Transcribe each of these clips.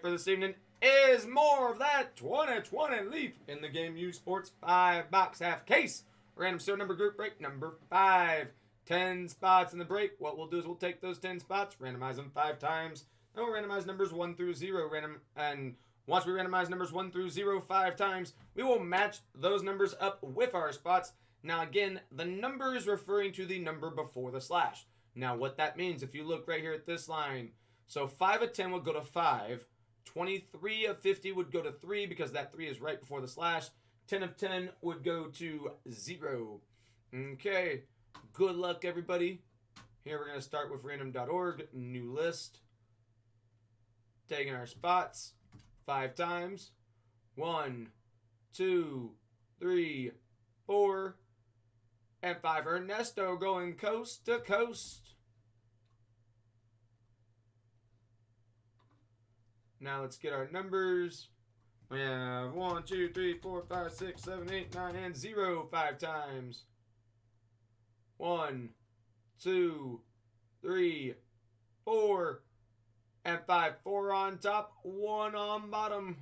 for this evening is more of that 2020 Leaf in the Game Used Sports 5-box half case. Random serial number group break number 5. 10 spots in the break. What we'll do is we'll take those 10 spots, randomize them 5 times, and we'll randomize numbers 1 through 0. And once we randomize numbers 1 through 0 5 times, we will match those numbers up with our spots. Now again, the number is referring to the number before the slash. Now what that means, if you look right here at this line, so 5 of 10 would go to 5. 23 of 50 would go to 3 because that 3 is right before the slash. 10 of 10 would go to 0. Okay, good luck everybody. Here we're going to start with random.org, new list. Taking our spots 5 times. 1, 2, 3, 4, and 5. Ernesto going coast to coast. Now let's get our numbers. We have 1, 2, 3, 4, 5, 6, 7, 8, 9, and 0 5 times. 1, 2, 3, 4, and 5. 4 on top, 1 on bottom.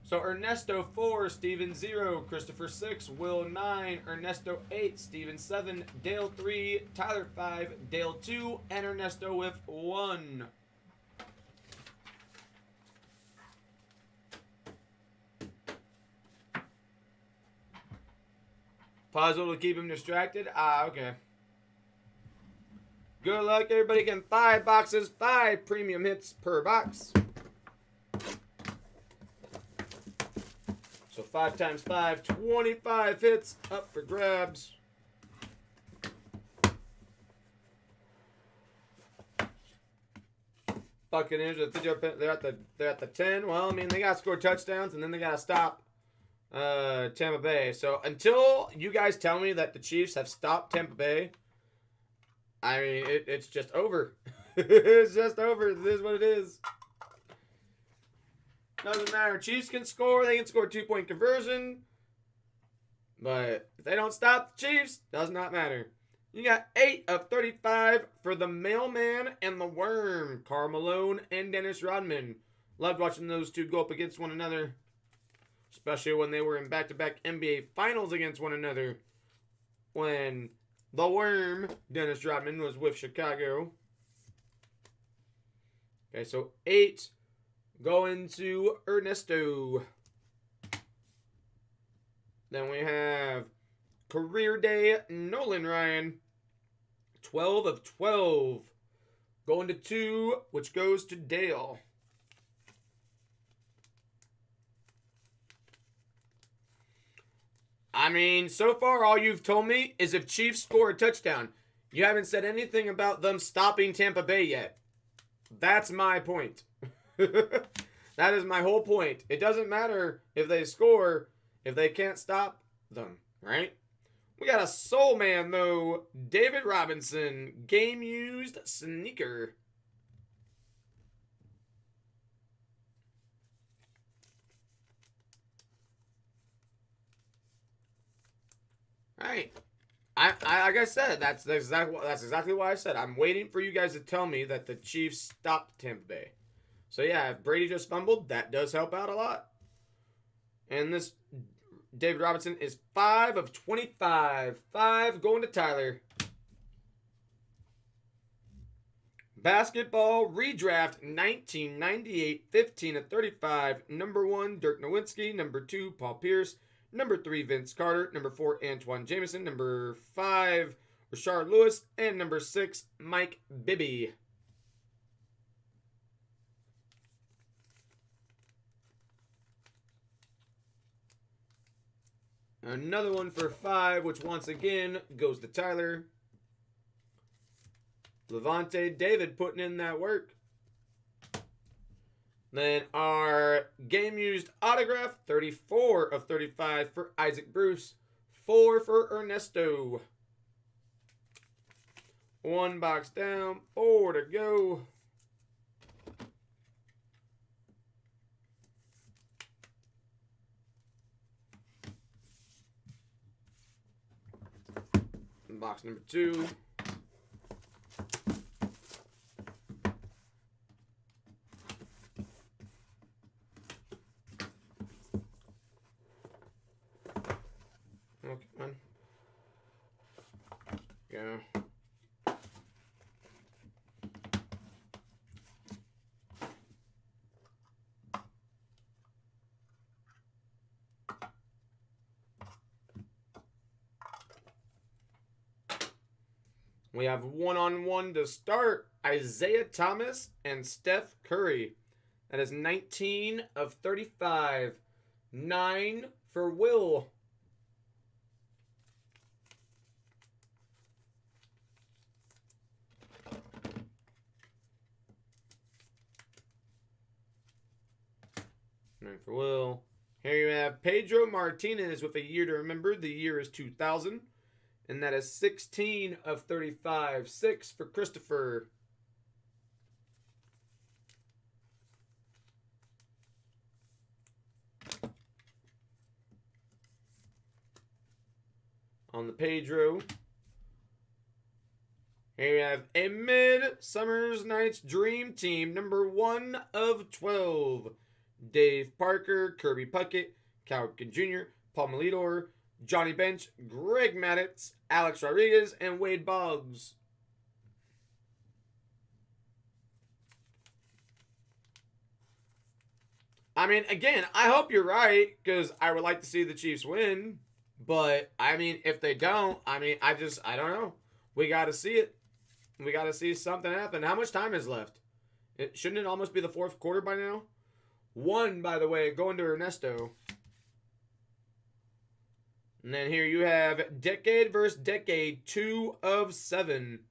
So Ernesto 4, Steven 0, Christopher 6, Will 9, Ernesto 8, Steven 7, Dale 3, Tyler 5, Dale 2, and Ernesto with 1. Puzzle to keep him distracted? Okay. Good luck, everybody. Getting 5 boxes, 5 premium hits per box. So 5 times 5, 25 hits up for grabs. Buccaneers, they're at the 10. Well, I mean, they got to score touchdowns, and then they got to stop Tampa Bay. So until you guys tell me that the Chiefs have stopped Tampa Bay, I mean, it's just over. It's just over. It is what it is. Doesn't matter. Chiefs can score. They can score 2-point conversion. But if they don't stop the Chiefs, does not matter. You got 8 of 35 for the Mailman and the Worm. Karl Malone and Dennis Rodman. Loved watching those two go up against one another. Especially when they were in back-to-back NBA Finals against one another. When the Worm, Dennis Rodman, was with Chicago. Okay, so 8 going to Ernesto. Then we have Career Day, Nolan Ryan. 12 of 12. Going to 2, which goes to Dale. I mean, so far all you've told me is if Chiefs score a touchdown. You haven't said anything about them stopping Tampa Bay yet. That's my point. That is my whole point. It doesn't matter if they score if they can't stop them, right? We got a Soul Man, though. David Robinson, game-used sneaker. All right. Like I said, that's exactly what I said. I'm waiting for you guys to tell me that the Chiefs stopped Tampa Bay. So yeah, if Brady just fumbled, that does help out a lot. And this David Robinson is 5 of 25. 5 going to Tyler. Basketball redraft 1998, 15 of 35. Number 1, Dirk Nowitzki. Number 2, Paul Pierce. Number 3, Vince Carter. Number 4, Antoine Jameson. Number 5, Rashard Lewis. And number 6, Mike Bibby. Another one for 5, which once again goes to Tyler. Levante David putting in that work. Then our game-used autograph, 34 of 35 for Isaac Bruce. 4 for Ernesto. 1 box down, 4 to go. Box number 2. Okay, man. Go. We have one-on-one to start. Isaiah Thomas and Steph Curry. That is 19 of 35. 9 for Will. For Will. Here you have Pedro Martinez with a year to remember. The year is 2000. And that is 16 of 35. 6 for Christopher. On the Pedro. Here you have a Midsummer's Night's Dream Team. Number 1 of 12. Dave Parker, Kirby Puckett, Cal Ripken Jr., Paul Melidor, Johnny Bench, Greg Maddux, Alex Rodriguez, and Wade Boggs. I mean, again, I hope you're right, because I would like to see the Chiefs win. But, I mean, if they don't, I mean, I don't know. We got to see it. We got to see something happen. How much time is left? Shouldn't it almost be the fourth quarter by now? 1, by the way, going to Ernesto. And then here you have decade versus decade, 2 of 7.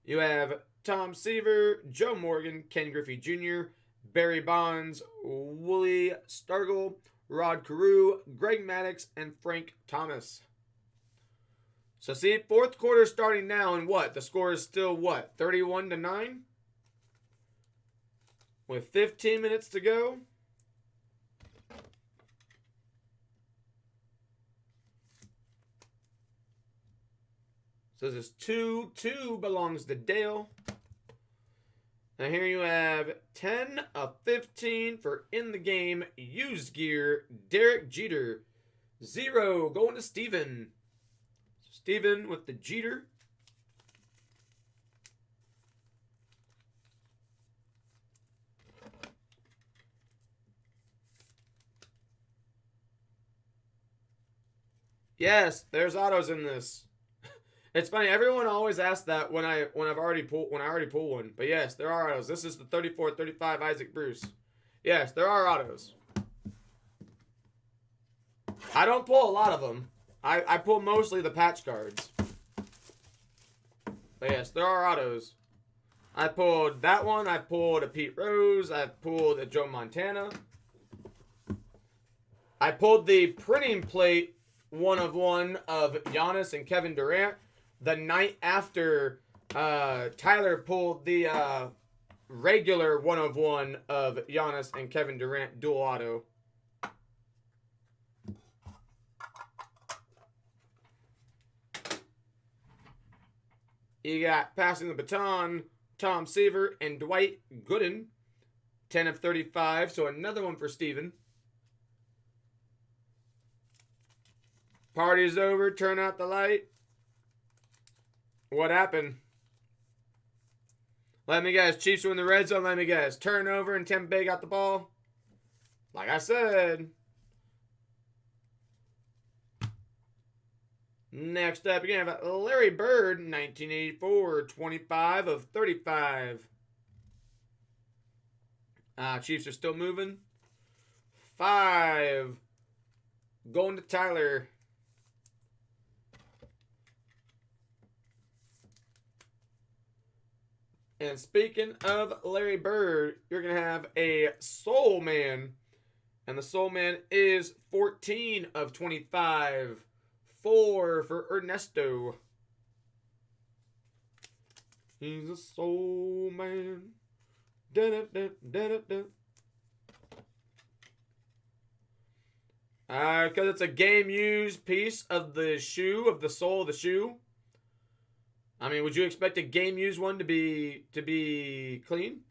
You have Tom Seaver, Joe Morgan, Ken Griffey Jr., Barry Bonds, Wooly Stargell, Rod Carew, Greg Maddux, and Frank Thomas. So see, fourth quarter starting now, and what? The score is still what? 31-9? With 15 minutes to go. So this is 2-2 belongs to Dale. Now here you have 10 of 15 for in the game used gear, Derek Jeter. 0 going to Steven. Steven with the Jeter. Yes, there's autos in this. It's funny, everyone always asks that when I already pull one. But yes, there are autos. This is the 34-35 Isaac Bruce. Yes, there are autos. I don't pull a lot of them. I pull mostly the patch cards. But yes, there are autos. I pulled that one. I pulled a Pete Rose. I pulled a Joe Montana. I pulled the printing plate 1 of 1 of Giannis and Kevin Durant the night after Tyler pulled the regular 1 of 1 of Giannis and Kevin Durant dual auto. You got passing the baton, Tom Seaver and Dwight Gooden. 10 of 35, so another one for Steven. Party's over, turn out the light. What happened? Let me guess, Chiefs were in the red zone, let me guess. Turnover and Tampa got the ball. Like I said. Next up, you're going to have Larry Bird, 1984, 25 of 35. Chiefs are still moving. 5. Going to Tyler. And speaking of Larry Bird, you're going to have a Soul Man. And the Soul Man is 14 of 25. 4 for Ernesto. He's a soul man. Because it's a game used piece of the shoe, of the sole of the shoe. I mean, would you expect a game used one to be clean?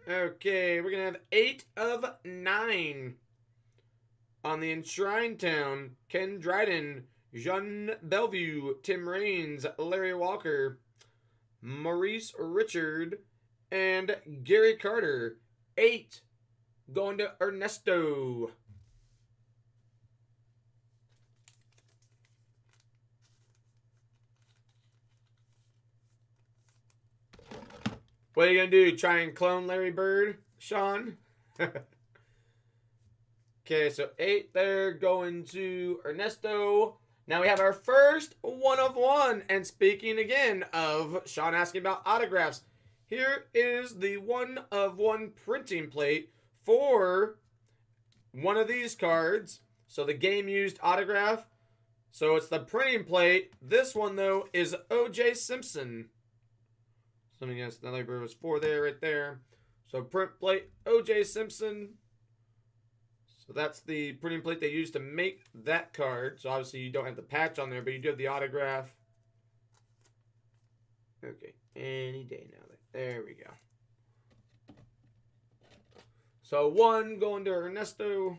Okay, we're gonna have 8 of 9 on the Enshrined Town. Ken Dryden, Jean Bellevue, Tim Raines, Larry Walker, Maurice Richard, and Gary Carter. 8 going to Ernesto. What are you going to do? Try and clone Larry Bird, Sean? Okay, so 8 there going to Ernesto. Now we have our first 1 of 1. And speaking again of Sean asking about autographs, here is the 1 of 1 printing plate for one of these cards. So the game used autograph. So it's the printing plate. This one, though, is O.J. Simpson. So I guess the labor was 4 there, right there. So print plate, O.J. Simpson. So that's the printing plate they used to make that card. So obviously you don't have the patch on there, but you do have the autograph. Okay, any day now. There we go. So 1 going to Ernesto.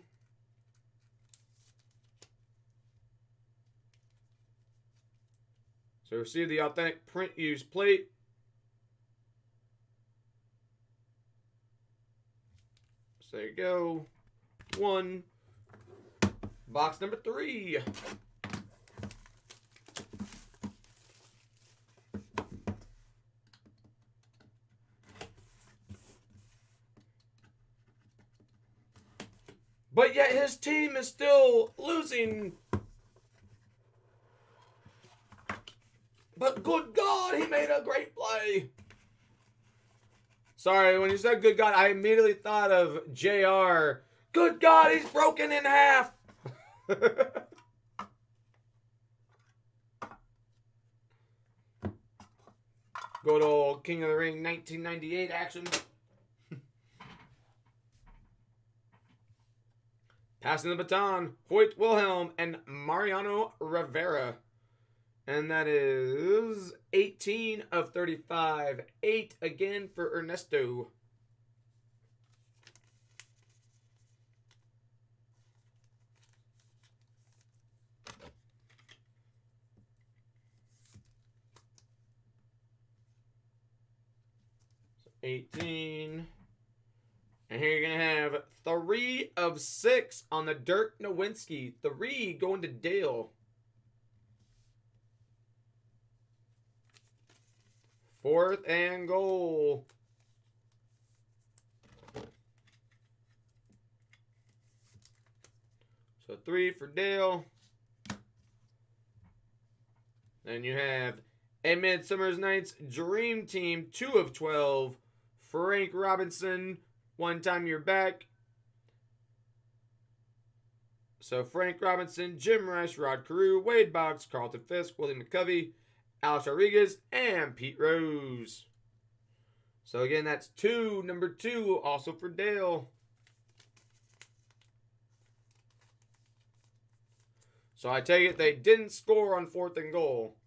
So receive the authentic print use plate. So there you go. 1. Box number 3. But yet his team is still losing. But good God, he made a great play. Sorry, when you said good God, I immediately thought of JR. Good God, he's broken in half. Good old King of the Ring 1998 action. Passing the baton, Hoyt Wilhelm and Mariano Rivera. And that is 18 of 35. 8 again for Ernesto. So 18. And here you're going to have 3 of 6 on the Dirk Nowitzki. 3 going to Dale. 4th and goal. So 3 for Dale. Then you have a Midsummer's Night's Dream Team, 2 of 12. Frank Robinson, One Time You're Back. So Frank Robinson, Jim Rice, Rod Carew, Wade Boggs, Carlton Fisk, Willie McCovey, Alex Rodriguez, and Pete Rose. So again, that's 2, number 2, also for Dale. So I take it they didn't score on 4th and goal.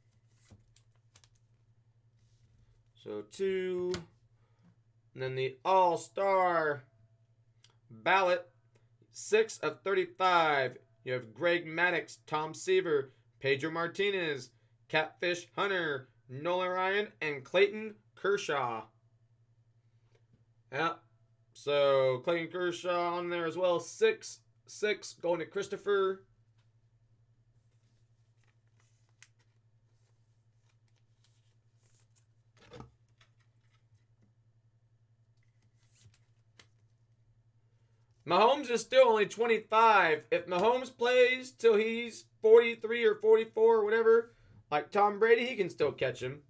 So 2. And then the All-Star ballot, 6 of 35. You have Greg Maddox, Tom Seaver, Pedro Martinez, Catfish Hunter, Nolan Ryan, and Clayton Kershaw. Yeah. So Clayton Kershaw on there as well. 6 going to Christopher. Mahomes is still only 25. If Mahomes plays till he's 43 or 44 or whatever, like Tom Brady, he can still catch him.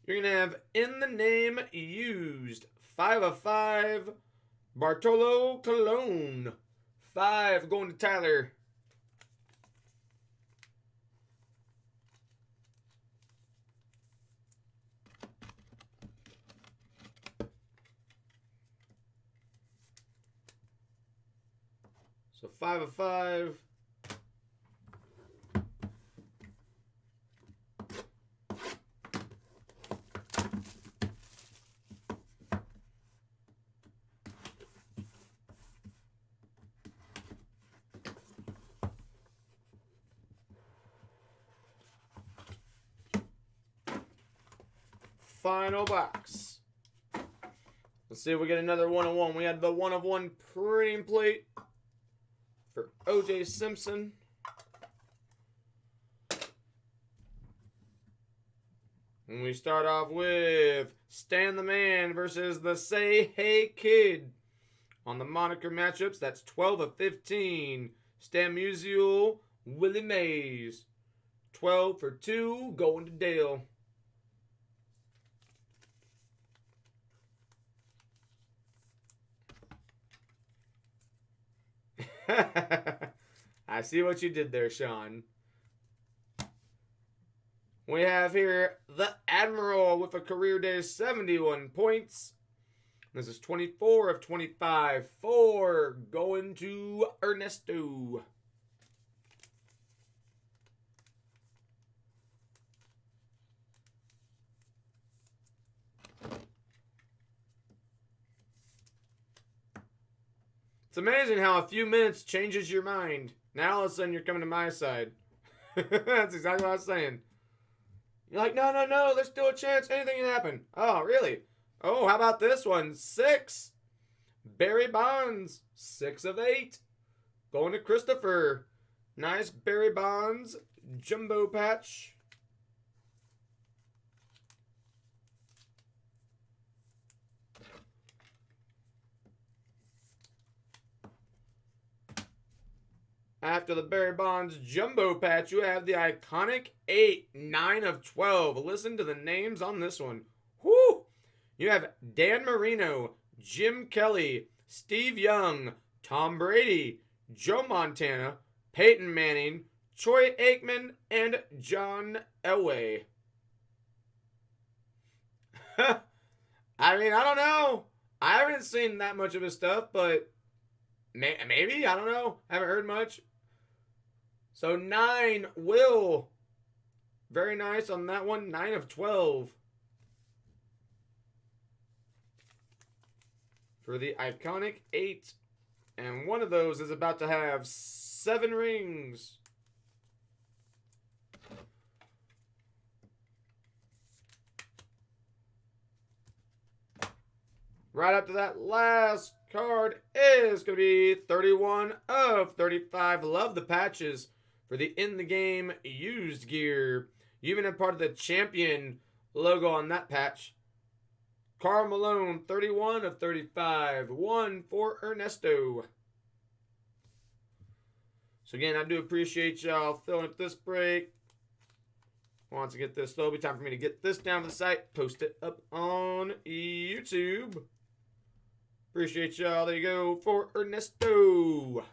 You're going to have in the name used. 5 of 5. Bartolo Colon. 5 going to Tyler. So 5 of 5. Final box. Let's see if we get another 1 of 1. We had the 1 of 1 premium plate for O.J. Simpson. And we start off with Stan the Man versus the Say Hey Kid. On the moniker matchups, that's 12 of 15. Stan Musial, Willie Mays. 12 for 2, going to Dale. I see what you did there, Sean. We have here the Admiral with a career day 71 points. This is 24 of 25. 4 going to Ernesto. It's amazing how a few minutes changes your mind. Now all of a sudden you're coming to my side. That's exactly what I was saying. You're like, no, there's still a chance anything can happen. Oh, really? Oh, how about this one? 6. Barry Bonds, 6 of 8. Going to Christopher. Nice Barry Bonds jumbo patch. After the Barry Bonds jumbo patch, you have the iconic 8, 9 of 12. Listen to the names on this one. Whoo! You have Dan Marino, Jim Kelly, Steve Young, Tom Brady, Joe Montana, Peyton Manning, Troy Aikman, and John Elway. I mean, I don't know. I haven't seen that much of his stuff, but maybe, I don't know. I haven't heard much. So 9, Will. Very nice on that one. 9 of 12. For the iconic 8. And one of those is about to have 7 rings. Right up to that last card is going to be 31 of 35. Love the patches for the In the Game used gear. You even have part of the champion logo on that patch. Karl Malone, 31 of 35. 1 for Ernesto. So again, I do appreciate y'all filling up this break. Once I get this, it'll be time for me to get this down to the site, post it up on YouTube. Appreciate y'all. There you go for Ernesto.